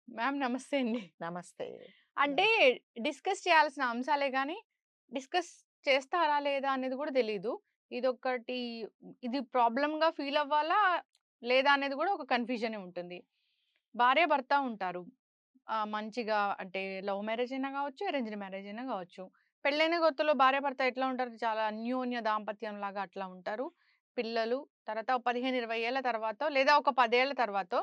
Ma'am నమస్తే అండి. నమస్తే. అంటే డిస్కస్ చేయాల్సిన అంశాలే గానీ, డిస్కస్ చేస్తారా లేదా అనేది గూడా తెలీదు. ఇదొక్కటి ఇది ప్రాబ్లమ్‌గా ఫీల్ అవ్వాలా? లేదా? అనేది గూడా ఒక కన్‌ఫ్యూజనే ఉంటుంది. భార్యాభర్త ఉంటారు. మంచిగా అంటే లవ్ మ్యారేజ్ అయినా గావచ్చు, అరేంజ్డ్ మ్యారేజ్ అయినా గావచ్చు. పెళ్ళైన కొత్తలో భార్యాభర్త ఎట్లా ఉంటారు? చాలా అన్యోన్య దాంపత్యంలాగా అట్లా ఉంటారు. పిల్లలు తర్వాత ఒక 15, 20 ఏళ్ల తర్వాతో లేదా ఒక 10 ఏళ్ల తర్వాతో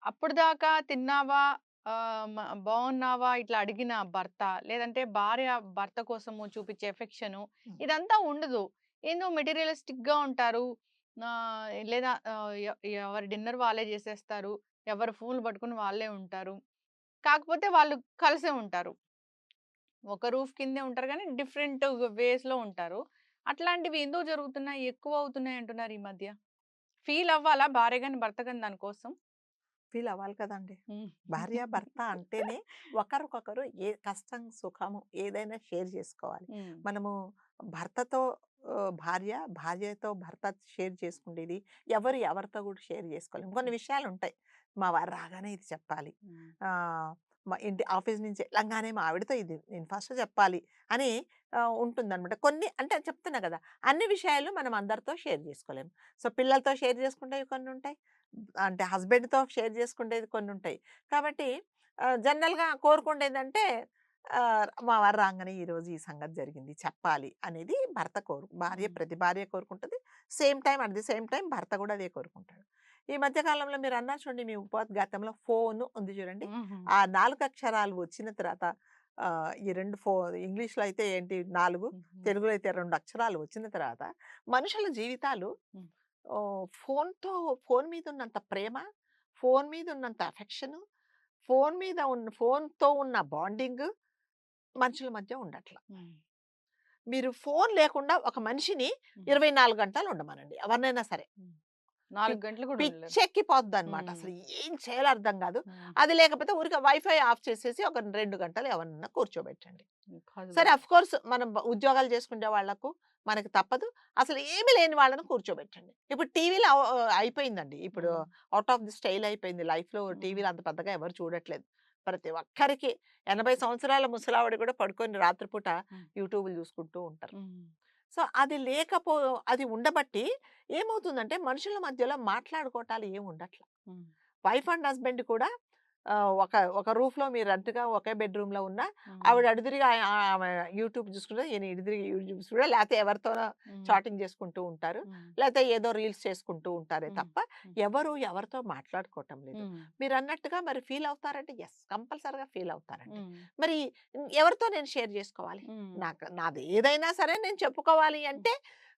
అప్పటిదాకా తిన్నావా? బాగున్నావా? ఇట్లా అడిగిన భర్త, లేదంటే భార్య భర్త కోసము చూపించే ఎఫెక్షను హ్మ్. ఇదంతా ఉండదు. ఏందో మెటీరియలిస్టిక్‌గా ఉంటారు. లేదా ఎవరి డిన్నర్ వాళ్ళే చేసేస్తారు. ఎవరి ఫోన్‌లు పట్టుకొని వాళ్ళే ఉంటారు. కాకపోతే వాళ్ళు కలిసే ఉంటారు. ఒక రూఫ్ కిందే ఉంటారు గానీ డిఫరెంట్ వేస్‌లో ఉంటారు. అట్లాంటివి ఎందుకు జరుగుతున్నాయి? ఎక్కువ అవుతున్నాయి అంటున్నారు ఈ మధ్య. ఫీల్ అవ్వాలా భార్య గాని, భర్త గాని దాని కోసం? ఫీల్ అవ్వాలి కదండీ! హ్మ్. భార్య, భర్త అంటేనే ఒకరికొకరు ఏ కష్టం, సుఖము ఏదైనా షేర్ చేసుకోవాలి. హ్మ్. మనము భర్తతో భార్య, భార్యతో భర్త షేర్ చేసుకుండేది ఎవరితో కూడా షేర్ చేసుకోలేం. కొన్ని విషయాలుంటాయి. మా వారు రాగానే ఇది చెప్పాలి. హ్మ్. ఆహ్, మా ఇంటి ఆఫీస్ నుంచి ఎళ్ళంగానే మా ఆవిడతో ఇది నేను ఫస్ట్ చెప్పాలి అని ఉంటుందనమాట. కొన్ని అంటే చెప్తున్నా కదా! అన్ని విషయాలు మనం అందరితో షేర్ చేసుకోలేం. సో, పిల్లలతో షేర్ చేసుకుంటేవి కొన్నుంటాయి. అంటే హస్బెండ్‌తో షేర్ చేసుకునేది కొన్నుంటాయి. కాబట్టి జనరల్‌గా కోరుకుండేదంటే మా వారు రాంగానే ఈరోజు ఈ సంగతి జరిగింది చెప్పాలి అనేది భార్య హ్మ్. ప్రతి భార్య కోరుకుంటది. Same time at the same time భర్త కూడా అదే కోరుకుంటాడు. ఈ మధ్య కాలంలో మీరన్నారు చూడండి మీ ఉపోద్ఘాతంలో ఫోను ఉంది చూడండి. హుహు. ఆ 4 అక్షరాలు వచ్చిన తర్వాత ఈ 2 ఇంగ్లీష్‌లో అయితే ఏంటి 4 హుహు. తెలుగులో అయితే 2 అక్షరాలు వచ్చిన తర్వాత మనుషుల జీవితాలు హ్మ్. ఫోనుతో ఫోను మీదున్నంత ప్రేమ, ఫోను మీదున్నంత అఫెక్షను, ఫోనుతో ఉన్న బాండింగు మనుషుల మధ్య ఉండట్ల. హ్మ్. మీరు ఫోను లేకుండా ఒక మనిషిని హ్మ్. 24 గంటలు ఉండమనండి. ఎవరినైనా సరే. హ్మ్. పి 4 గంటలు కూడా ఉండలేరు. పిచ్చెక్కిపోద్దనమాట. హ్మ్. అసలు ఏం చేయాలో అర్థం గాదు. హ్మ్. అది లేకపోతే ఊరికే వైఫై ఆఫ్ చేసేసి ఒక 2 గంటలు ఎవరినన్నా కూర్చోబెట్టండి. కాదు సరే బట్ అఫ్‌కోర్స్ మనం ఉద్యోగాలు చేసుకునే వాళ్ళకు మనకి తప్పదు. అసలు ఏమి లేని వాళ్ళని కూర్చోబెట్టండి. ఇప్పుడు టీవీలో అయిపోయిందండి. ఇప్పుడు హ్మ్. ఔట్ ఆఫ్ ది స్టైల్ అయిపోయింది. లైఫ్‌లో హ్మ్. టీవీలు అంత పెద్దగా ఎవరు చూడట్లేదు. ప్రతి ఒక్కరికి 80 సంవత్సరాల ముసలావిడ కూడా పడుకొని రాత్రిపూట హ్మ్. యూట్యూబ్‌లు చూసుకుంటూ ఉంటారు. హ్మ్. సో, అది ఉండబట్టి ఏమవుతుందంటే మనుషుల మధ్యలో మాట్లాడుకోవటాలు ఏమి ఉండట్ల. హ్మ్. వైఫ్ అండ్ హస్బెండ్ కూడా ఒక ఒక రూఫ్‌లో మీరు రెంట్‌గా ఒకే బెడ్‌రూమ్‌లో ఉన్నా, హ్మ్. ఆవిడ అడుదురిగా ఆమె యూట్యూబ్ చూసుకుంటది. ఈయన ఇడుదిరిగి యూట్యూబ్ చూసుకుంటాడు. లేతే ఎవరితోనో హ్మ్. చాటింగ్ చేసుకుంటూ ఉంటారు. హ్మ్. లేతే ఏదో రీల్స్ చేసుకుంటూ ఉంటారే హ్మ్. తప్ప, హ్మ్. ఎవరు ఎవరితో మాట్లాడుకోవటం లేదు. హ్మ్. మీరన్నట్టుగా మరి ఫీల్ అవుతారంటే యెస్. కంపల్సరీగా ఫీల్ అవుతారండి. హ్మ్. మరి ఎవరితో నేను షేర్ చేసుకోవాలి? హ్మ్. నాది ఏదైనా సరే నేను చెప్పుకోవాలి హ్మ్. అంటే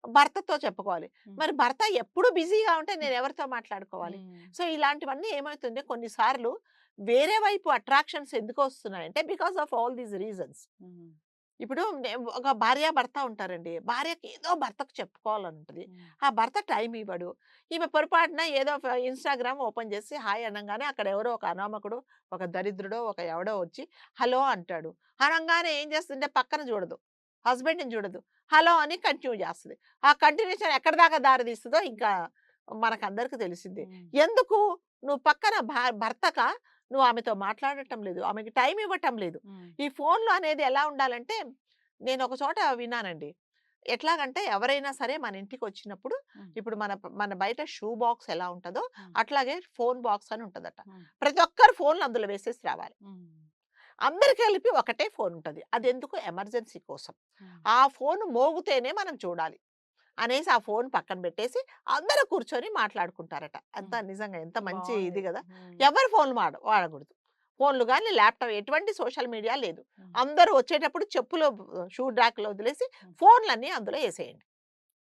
భర్తతో చెప్పుకోవాలి. హ్మ్. మరి భర్త ఎప్పుడు బిజీగా ఉంటే నేను ఎవరితో మాట్లాడుకోవాలి? హ్మ్. సో, ఇలాంటివన్నీ ఏమవుతుంది కొన్ని సార్లు వేరే వైపు అట్రాక్షన్స్ ఎందుకొస్తున్నాయంటే because of all these reasons. హ్మ్. ఇప్పుడు ఒక భార్యాభర్త ఉంటారండి. భార్యకి ఏదో భర్తకు చెప్పుకోవాలనుంటది. హ్మ్. ఆ భర్త టైం ఇవ్వడు. ఈమె పొరపాటున ఏదో ఇన్‌స్టాగ్రామ్ ఓపెన్ చేసి హాయ్ అనంగానే అక్కడ ఎవరో ఒక అనామకుడు, ఒక దరిద్రుడో, ఒక ఎవడో వచ్చి హలో అంటాడు. అనంగానే ఏం చేస్తుందంటే పక్కన చూడదు. హస్బెండ్‌ని చూడదు. హలో అని కంటిన్యూ చేస్తది. ఆ కంటిన్యూషన్ ఎక్కడి దాకా దారి తీస్తదో ఇంకా మనకందరికి తెలిసిందే. హ్మ్. ఎందుకు నువ్వు పక్కన భర్తగా నువ్వు ఆమెతో మాట్లాడటం లేదు. ఆమెకి టైం ఇవ్వటం లేదు. హ్మ్. ఈ ఫోన్‌లో అనేది ఎలా ఉండాలంటే, నేనొక చోట విన్నానండి. ఎట్లాగంటే ఎవరైనా సరే మన ఇంటికొచ్చినప్పుడు, హ్మ్. ఇప్పుడు మన బయట షూ బాక్స్ ఎలా ఉంటదో, హ్మ్. అట్లాగే ఫోన్ బాక్స్ అని ఉంటదట. హ్మ్. ప్రతి ఒక్కరు ఫోన్‌లు అందులో వేసేసి రావాలి. హ్మ్. అందరికి కలిపి ఒకటే ఫోన్ ఉంటది. అదెందుకు ఎమర్జెన్సీ కోసం. హ్మ్. ఆ ఫోన్ మోగితేనే మనం చూడాలి. అనేసి ఆ ఫోన్ పక్కన పెట్టేసి అందరూ కూర్చొని మాట్లాడుకుంటారట. అంత హ్మ్. నిజంగా ఎంత మంచి బావుంది. ఇది గదా! హ్మ్. ఎవరు ఫోన్‌లు వాడకూడదు. ఫోన్‌లు గాని, ల్యాప్‌టాప్ ఎటువంటి సోషల్ మీడియా లేదు. హ్మ్. అందరూ వచ్చేటప్పుడు చెప్పులు షూ ర్యాక్‌లో వదిలేసి హ్మ్. ఫోన్‌లన్నీ అందులో ఏసేయండి.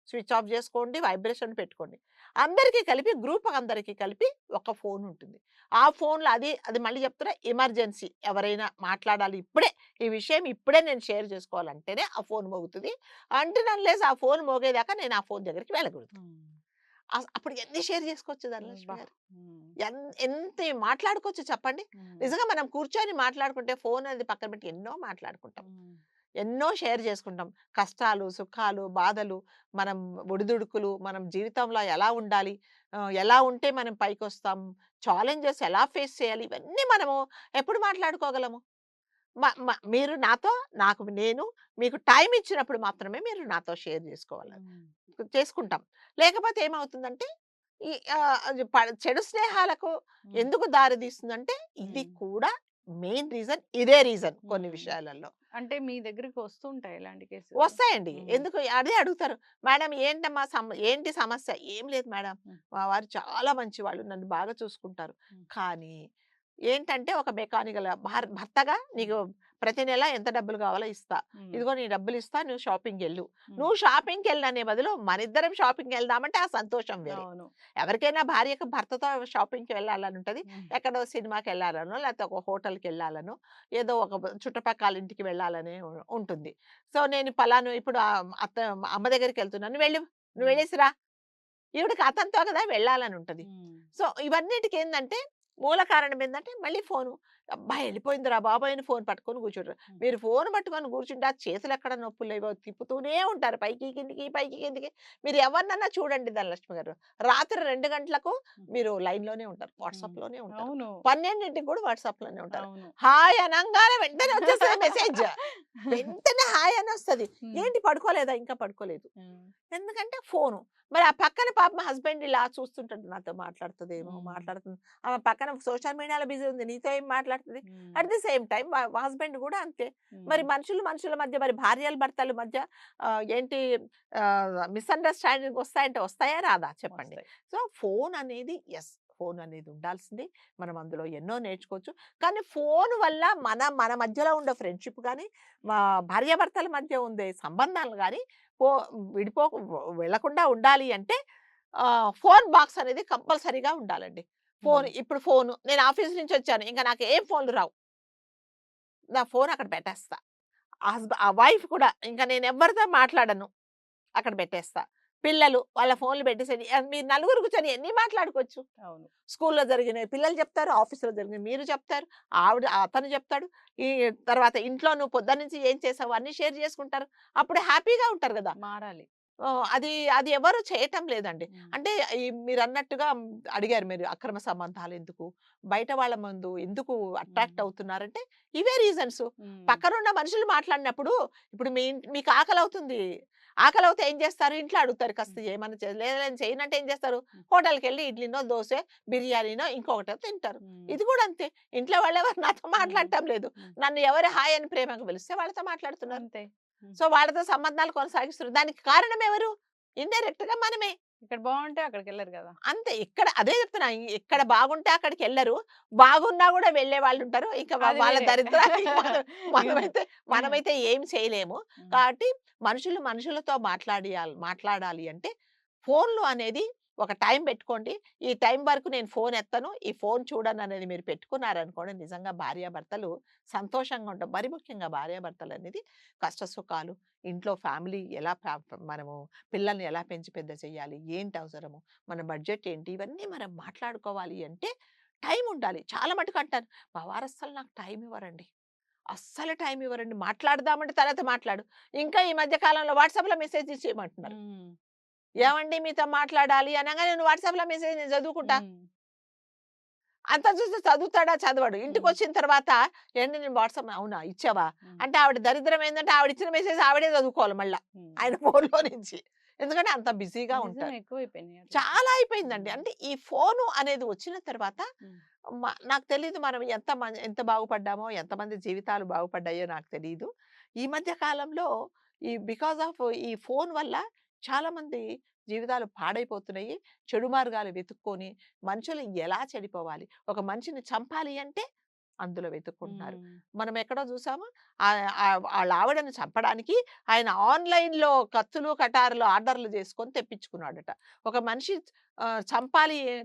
స్విచ్ ఆఫ్ జేసుకోండి, వైబ్రేషన్ పెట్టుకోండి. అందరికీ కలిపి గ్రూప్ అందరికి కలిపి ఒక ఫోన్ ఉంటుంది. ఆ ఫోన్‌లో అది మళ్ళీ చెప్తున్నా ఎమర్జెన్సీ ఎవరైనా మాట్లాడాలి ఇప్పుడే, ఈ విషయం ఇప్పుడే నేను షేర్ చేసుకోవాలంటేనే ఆ ఫోన్ మోగుతది. అన్టిల్ అన్లెస్ ఆ ఫోన్ మోగేదాకా నేను ఆ ఫోన్ దగ్గరికి వెళ్ళకూడదు. హ్మ్. అప్పుడు ఎన్ని షేర్ చేసుకోవచ్చు ధనలక్ష్మి అబ్బా! గారు. హ్మ్. ఎంత మాట్లాడుకోవచ్చు చెప్పండి. హ్మ్. నిజంగా మనం కూర్చొని మాట్లాడుకుంటే ఫోన్ అనేది పక్కన పెట్టి ఎన్నో మాట్లాడుకుంటాం. హ్మ్. ఎన్నో షేర్ చేసుకుంటాం. కష్టాలు, సుఖాలు, బాధలు, మనం ఒడిదుడుకులు, మనం జీవితంలో ఎలా ఉండాలి, ఎలా ఉంటే మనం పైకొస్తాం, ఛాలెంజెస్ ఎలా ఫేస్ చేయాలి, ఇవన్నీ మనము ఎప్పుడు మాట్లాడుకోగలము? మ మ మీరు నాతో, నాకు నేను, మీకు టైమ్ ఇచ్చినప్పుడు మాత్రమే మీరు నాతో షేర్ చేసుకోవాలి. హ్మ్. చేసుకుంటాం. లేకపోతే ఏమవుతుందంటే ఈ అది చెడు స్నేహాలకు హ్మ్. ఎందుకు దారి తీస్తుందంటే ఇది హ్మ్. కూడా మెయిన్ రీజన్ ఇదే రీజన్ కొన్ని హ్మ్. విషయాలలో. అంటే మీ దగ్గరికి వస్తుంటాయి ఇలాంటి కేసులు? వస్తాయండి. హ్మ్. ఎందుకు అదే అడుగుతారు. మేడం ఏంటమ్మా ఏంటి సమస్య? ఏం లేదు మేడం. హ్మ్. మా వారు చాలా మంచివాళ్ళు. నన్ను బాగా చూసుకుంటారు. హ్మ్. కానీ ఏంటంటే ఒక మెకానికల్ భర్తగా హ్మ్. నీకు ప్రతి నెల ఎంత డబ్బులు కావాలో ఇస్తా. హ్మ్. ఇదిగో నీ డబ్బులిస్తా. నువ్వు షాపింగ్‌కెళ్ళు. హ్మ్. నువ్వు షాపింగ్‌కెళ్ళనే బదులు మనిద్దరం షాపింగ్‌కెళ్దామంటే ఆ సంతోషం వేరే. అవును. ఎవరికైనా భార్యకు భర్తతో షాపింగ్‌కి వెళ్ళాలని ఉంటది. హ్మ్. ఎక్కడో సినిమాకెళ్ళాలనో, లేకపోతే ఒక హోటల్‌కెళ్ళాలనో, ఏదో ఒక చుట్టుపక్కల ఇంటికి వెళ్ళాలని ఉంటుంది. సో, నేను పలాను ఇప్పుడు అమ్మ దగ్గరికెళ్తున్నాను. నువ్వు హ్మ్. వెళ్ళేసి రా. ఈవిడకి అతనితో కదా వెళ్ళాలని ఉంటది. హ్మ్. సో, ఇవన్నిటికేందంటే మూల కారణం ఏందంటే మళ్ళీ ఫోను. అబ్బా! ఎళ్ళిపోయిందిరా బాబోయ్! అని ఫోను పట్టుకొని కూర్చుంటారు. హ్మ్. మీరు ఫోను పట్టుకొని కూర్చుంటే ఆ చేతులెక్కడ నొప్పులేవో తిప్పుతూనే ఉంటారు. పైకి, కిందికి, పైకి, కిందికి. మీరు ఎవరినన్నా చూడండి ధనలక్ష్మి గారు. రాత్రి 2 గంటలకు హ్మ్. మీరు లైన్‌లోనే ఉంటారు. హ్మ్. వాట్సాప్‌లోనే ఉంటారు. అవును. 12కి కూడా వాట్సాప్‌లోనే ఉంటారు. అవును. హాయ్ అనంగానే వెంటనే వచ్చేస్తది మెసేజ్. వెంటనే హాయ్ అనొస్తది. హ్మ్. ఏంటి పడుకోలేదా? ఇంకా పడుకోలేదు. హ్మ్. ఎందుకంటే ఫోను. మరి ఆ పక్కన పాపం హస్బెండ్ ఇలా చూస్తుంటాడు. నాతో మాట్లాడుతదేమో, హ్మ్. మాట్లాడుతుంది. ఆమె పక్కన సోషల్ మీడియాలో బిజీ ఉంది. నీతో ఏం మాట్లాడుతది? హ్మ్. At the same time husband గూడా అంతే. హ్మ్. మరి మనుషుల మధ్య మరి భార్యలు, భర్తల మధ్య ఏంటి మిస్‌అండర్‌స్టాండింగ్ వస్తాయంటే వస్తాయా? రాదా? చెప్పండి. వస్తాయి. సో, ఫోన్ అనేది యెస్. ఫోన్ అనేది ఉండాల్సింది. మనం అందులో ఎన్నో నేర్చుకోవచ్చు. కానీ ఫోను వల్ల మన మధ్యలో ఉండే ఫ్రెండ్‌షిప్ గాని, భార్యాభర్తల మధ్య ఉండే సంబంధాలు గాని పో విడిపోకు వెళ్ళకుండా ఉండాలి అంటే ఫోన్ బాక్స్ అనేది కంపల్సరీగా ఉండాలండి. హ్మ్. ఇప్పుడు ఫోను నేను ఆఫీస్ నుంచి వచ్చాను. ఇంక నాకు ఏం ఫోన్‌లు రావు. నా ఫోన్ అక్కడ పెట్టేస్తా. ఆ వైఫ్ కూడా ఇంక నేను ఎవ్వరితో మాట్లాడను. అక్కడ పెట్టేస్తా. పిల్లలు వాళ్ళ ఫోన్‌లు పెట్టేసేయండి. మీరు నలుగురు కూర్చొని ఎన్ని మాట్లాడుకోవచ్చు. అవును. స్కూల్‌లో జరిగినవి పిల్లలు చెప్తారు. ఆఫీస్‌లో జరిగినవి మీరు చెప్తారు. అతను చెప్తాడు. ఈ తర్వాత ఇంట్లో నువ్వు పొద్దున్నుంచి ఏం చేసావు అన్నీ షేర్ చేసుకుంటారు. అప్పుడు హ్యాపీగా ఉంటారు గదా! మారాలి. అది అది ఎవరు చేయటం లేదండి. హ్మ్. అంటే మీరన్నట్టుగా అడిగారు మీరు అక్రమ సంబంధాలెందుకు? బయట వాళ్ళ ముందు ఎందుకు అట్రాక్ట్ హ్మ్. అవుతున్నారంటే ఇవే రీజన్స్. హ్మ్. పక్కనున్న మనుషులు మాట్లాడినప్పుడు ఇప్పుడు మీకు ఆకలవుతుంది. ఆకలవుతే ఏం చేస్తారు? ఇంట్లో అడుగుతారు కాస్త హ్మ్. ఏమన్నా లేదు నేను చేయనంటే ఏం చేస్తారు? హ్మ్. హోటల్‌కెళ్ళి ఇడ్లీనో, దోసో, బిర్యానీనో ఇంకొకటో తింటారు. హ్మ్. ఇది కూడా అంతే. ఇంట్లో వాళ్ళెవరు నాతో హ్మ్. మాట్లాడటం లేదు. హ్మ్. నన్ను ఎవరు హాయ్ అని ప్రేమగా పిలిస్తే వాళ్ళతో మాట్లాడుతున్నారు. అంతే. హ్మ్. సో, వాళ్ళతో సంబంధాలు కొనసాగిస్తున్నారు. దానికి కారణం ఎవరు? ఇండైరెక్ట్‌గా మనమే. ఇక్కడ బావుంటే అక్కడికెళ్లరు గదా! అంతే. అదే చెప్తున్నా. ఎక్కడ బాగుంటే అక్కడికెళ్లరు. బాగున్నా గూడా వెళ్ళేవాళ్ళుంటారు. ఇక అది వాళ్ళ వేరే. దరిద్రానికి ఇగ మనమైతే మనమైతే ఏం చేయలేము. హ్మ్. కాబట్టి మనుషులతో మాట్లాడాలి అంటే ఫోన్‌లు అనేది ఒక టైం పెట్టుకోండి. ఈ టైం వరకు నేను ఫోన్ ఎత్తను. ఈ ఫోన్ చూడననేది మీరు పెట్టుకున్నారనుకోండి నిజంగా భార్యాభర్తలు సంతోషంగా ఉంటాం. మరి ముఖ్యంగా భార్యాభర్తలనేది కష్ట సుఖాలు, ఇంట్లో ఫ్యామిలీ ఎలా మనము పిల్లల్ని ఎలా పెంచి పెద్ద చేయాలి? ఏంటి అవసరము? మన బడ్జెట్ ఏంటి? ఇవన్నీ మనం మాట్లాడుకోవాలి అంటే టైం ఉండాలి. చాలా మటుకు అంటారు. మా వారు అస్సలు నాకు టైం ఇవ్వరండి. అస్సలు టైం ఇవ్వరండి. మాట్లాడదామంటే తర్వాత మాట్లాడు. ఇంకా ఈ మధ్య కాలంలో వాట్సాప్‌లో మెసేజ్ చేయమంటున్నారు. హ్మ్. ఏవండీ మీతో మాట్లాడాలి అనంగానే నేను వాట్సాప్‌లో మెసేజ్ నేను చదువుకుంటా. హ్మ్. అంతా చూస్తే చదువుతాడా? చదవడు. హ్మ్. ఇంటికొచ్చిన తర్వాత ఏండి నేను వాట్సాప్ అవునా? ఇచ్చావా? హ్మ్. అంటే ఆవిడ దరిద్రం ఏందంటే ఆవిడిచ్చిన మెసేజ్ ఆవిడే చదువుకోవాలి మళ్ళా. హ్మ్. ఆయన ఫోన్‌లో నుంచి. ఎందుకంటే అంత బిజీగా నిజం ఉంటారు. ఎక్కువైపోయినాయి అట్లయితే. చాలా అయిపోయిందండి. హ్మ్. అంటే ఈ ఫోను అనేది వచ్చిన తర్వాత హ్మ్. నాకు తెలీదు మనం ఎంత బాగుపడ్డామో, ఎంతమంది జీవితాలు బాగుపడ్డాయో నాకు తెలీదు. ఈ మధ్య కాలంలో బికాజ్ ఆఫ్ ఈ ఫోను వల్ల చాలామంది జీవితాలు పాడైపోతున్నాయి. చెడు మార్గాలు వెతుక్కొని మనుషులు ఎలా చెడిపోవాలి? ఒక మనిషిని చంపాలి అంటే అందులో వెతుక్కుంటున్నారు. హ్మ్. మనం ఎక్కడో చూసామా? ఆళ్ళ ఆవిడని చంపడానికి ఆయన ఆన్‌లైన్‌లో కత్తులు, కటారులు ఆర్డర్‌లు చేసుకొని తెప్పించుకున్నాడట. ఒక మనిషి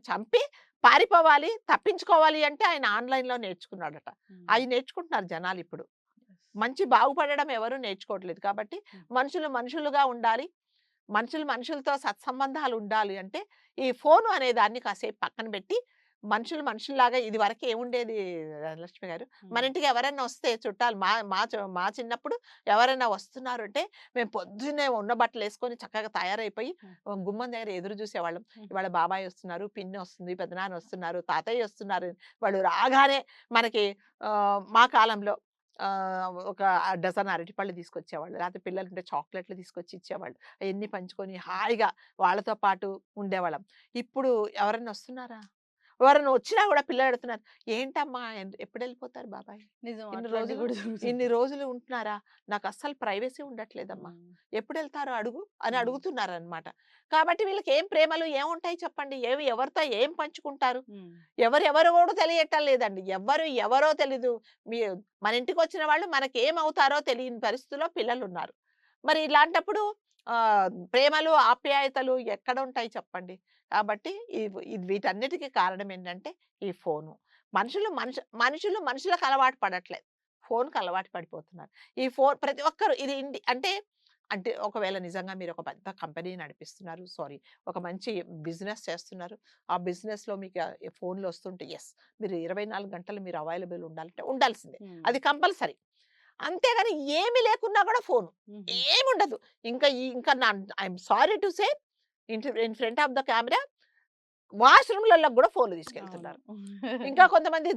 చంపి పారిపోవాలి, తప్పించుకోవాలి అంటే ఆయన ఆన్‌లైన్‌లో నేర్చుకున్నాడట. హ్మ్. అయి నేర్చుకుంటున్నారు జనాలిప్పుడు. యెస్. మంచి బాగుపడడం ఎవరు నేర్చుకోవట్లేదు. కాబట్టి హ్మ్. మనుషులుగా ఉండాలి. మనుషులతో సత్సంబంధాలు ఉండాలి అంటే ఈ ఫోను అనే దాన్ని కాసేపు పక్కన పెట్టి మనుషుల్లాగా ఇదివరకు ఏముండేది లక్ష్మి గారు, మన హ్మ్. ఇంటికి ఎవరైనా వస్తే చుట్టాలు మా చిన్నప్పుడు ఎవరైనా వస్తున్నారు అంటే మేము పొద్దున్నే ఉన్న బట్టలేసుకొని చక్కగా తయారైపోయి హ్మ్. గుమ్మం దగ్గర ఎదురు చూసేవాళ్ళం. హ్మ్. ఇవాళ బాబాయ్ వస్తున్నారు, పిన్ని వస్తుంది, పెదనాన్న వస్తున్నారు, తాతయ్య వస్తున్నారు. వాళ్ళు రాగానే మనకి మా కాలంలో ఒక డజన్ అరటిపళ్ళు తీసుకొచ్చేవాళ్ళు. లేకపోతే పిల్లలుంటే చాక్లెట్‌లు తీసుకొచ్చి ఇచ్చేవాళ్ళు. అయన్నీ పంచుకొని హాయిగా వాళ్ళతో పాటు ఉండేవాళ్ళం. ఇప్పుడు ఎవరన్నా వస్తున్నారా? ఎవరైనా వచ్చినా గూడా పిల్లలు అడుగుతున్నారు. "ఏంటమ్మా ఎప్పుడెళ్ళిపోతారు బాబాయ్? నిజం. ఇన్ని అట్లాంటివి రోజులు కూడా ఇన్ని జరుగుతున్నాయి. రోజులు ఉంటున్నారా? నాకస్సలు ప్రైవసీ ఉండట్లేదమ్మా. హ్మ్. ఎప్పుడెళ్తారో అడుగు" అని హ్మ్. అడుగుతున్నారనమాట. కాబట్టి వీళ్ళకి ఏం ప్రేమలు ఏముంటాయి చెప్పండి? ఎవరితో ఏం పంచుకుంటారు? హ్మ్. ఎవరెవరో గూడా తెలియటం లేదండి. ఎవరో తెలీదు. మీ మన ఇంటికొచ్చిన వాళ్ళు మనకేమవుతారో తెలియని పరిస్థితిలో పిల్లలున్నారు. మరి ఇలాంటప్పుడు ప్రేమలు, ఆప్యాయతలు ఎక్కడుంటాయి చెప్పండి? కాబట్టి ఇది వీటన్నిటికి కారణం ఏంటంటే ఈ ఫోను. మనుషులకు అలవాటు పడట్లేదు. ఫోన్‌కి అలవాటు పడిపోతున్నారు. ఈ ఫోన్ ప్రతి ఒక్కరు ఇది అంటే ఒకవేళ నిజంగా మీరు ఒక పెద్ద కంపెనీ నడిపిస్తున్నారు. సారీ, ఒక మంచి బిజినెస్ చేస్తున్నారు. ఆ బిజినెస్‌లో మీకు ఫోన్‌లు వస్తుంటే యెస్, మీరు 24 గంటలు మీరు అవైలబుల్ ఉండాలంటే ఉండాల్సిందే. హ్మ్. అది కంపల్సరీ. అంతేగాని ఏమి లేకున్నా గూడా ఫోను. హుహు. ఏముండదు. ఇంకా I'm sorry to say in front of the camera వాష్‌రూమ్‌లలోకి గూడా ఫోన్‌లు అవును. తీసుకెళ్తున్నారు. ఇంకా కొంతమంది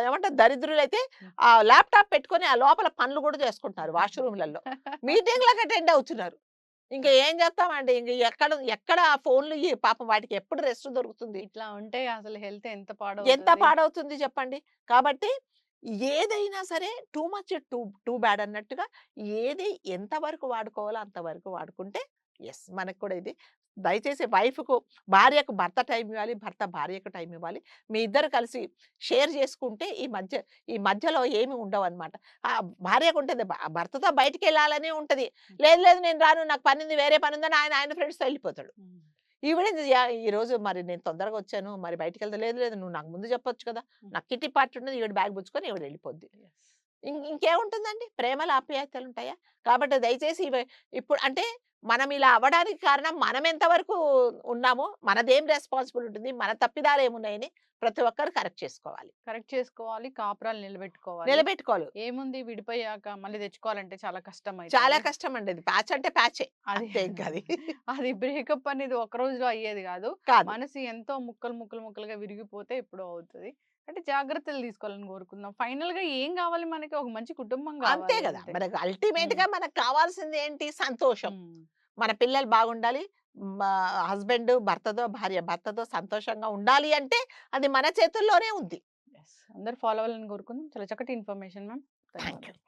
ఏమంటారు దరిద్రులైతే హ్మ్. ఆ ల్యాప్‌టాప్ పెట్టుకొని ఆ లోపల పనులు గూడా చేసుకుంటున్నారు వాష్‌రూమ్‌లలో. మీటింగ్‌లకి అటెండ్ అవుతున్నారు. ఇంక ఏం చేస్తామండి? ఇంక ఎక్కడ ఆ ఫోన్‌లు పాపం వాటికి ఎప్పుడు రెస్ట్ దొరుకుతుంది? ఇట్లా ఉంటే అసలు హెల్త్ ఎంత ఎంత పాడవుతది. పాడవుతుంది చెప్పండి? కాబట్టి ఏదైనా సరే టూ మచ్ టూ బ్యాడ్ అన్నట్టుగా ఏది ఎంత వరకు వాడుకోవాలో అంతవరకు వాడుకుంటే యెస్, మనకు కూడా ఇది దయచేసి భార్యకు భర్త టైం ఇవ్వాలి. భర్త భార్యకు టైం ఇవ్వాలి. మీ ఇద్దరు కలిసి షేర్ చేసుకుంటే ఈ మధ్యలో ఏమి ఉండవనమాట. భార్యకుంటది భర్తతో బయటికెళ్ళాలనే ఉంటది. హ్మ్. లేదు లేదు నేను రాను, నాకు పనుంది, వేరే పనుందని ఆయన ఫ్రెండ్స్‌తో ఎళ్ళిపోతాడు. హ్మ్. ఈవిడ ఈరోజు మరి నేను తొందరగా వచ్చాను. మరి బయటికెళ్తా లేదు లేదు నువ్వు నాకు ముందు చెప్పొచ్చు కదా! హ్మ్. నాకు కిట్టి పార్టీ ఉన్నది. ఈవిడ బ్యాగ్ పుచ్చుకొని ఈవిడ వెళ్ళిపోద్ది. యెస్. ఇంకేముంటుందండి? ప్రేమలు, ఆప్యాయతలుంటాయా? కాబట్టి దయచేసి ఇప్పుడు అంటే మనం ఇలా అవ్వడానికి కారణం మనం ఎంతవరకు ఉన్నామో, మనదేం రెస్పాన్సిబుల్ ఉంటుంది, మన తప్పిదాలేమున్నాయని ప్రతి ఒక్కరు కరెక్ట్ చేసుకోవాలి. కరెక్ట్ చేసుకోవాలి. కాపురాలు నిలబెట్టుకోవాలి. నిలబెట్టుకోవాలి. ఏముంది విడిపోయాక మళ్ళీ తెచ్చుకోవాలంటే చాలా చాలా కష్టమైతది. కష్టమండి అది. ప్యాచ్ అంటే ప్యాచే. అది అంతే ఇంకది. అది బ్రేకప్ అనేది ఒక రోజులో అయ్యేది గాదు. కాదు. మనసు ఎంతో ముక్కలుగా విరిగిపోతే ఎప్పుడో అవుతది. అంటే జాగ్రత్తలు తీసుకోవాలని కోరుకుందాం. ఫైనల్‌గా ఏం గావాలి మనకి? ఒక మంచి కుటుంబం అంతే గావాలి గదా! అంతే. మనకు హ్మ్. అల్టిమేట్‌గా మనకు కావాల్సింది ఏంటి? సంతోషం. హ్మ్. మన పిల్లలు బాగుండాలి. మా హస్బెండ్ భర్తతో సంతోషంగా ఉండాలి అంటే అది మన చేతుల్లోనే ఉంది. యెస్. అందరూ ఫాలో అవ్వాలని కోరుకుందాం. చాలా చక్కటి ఇన్ఫర్మేషన్ మ్యామ్. Thank you. ధన్యవాదాలు.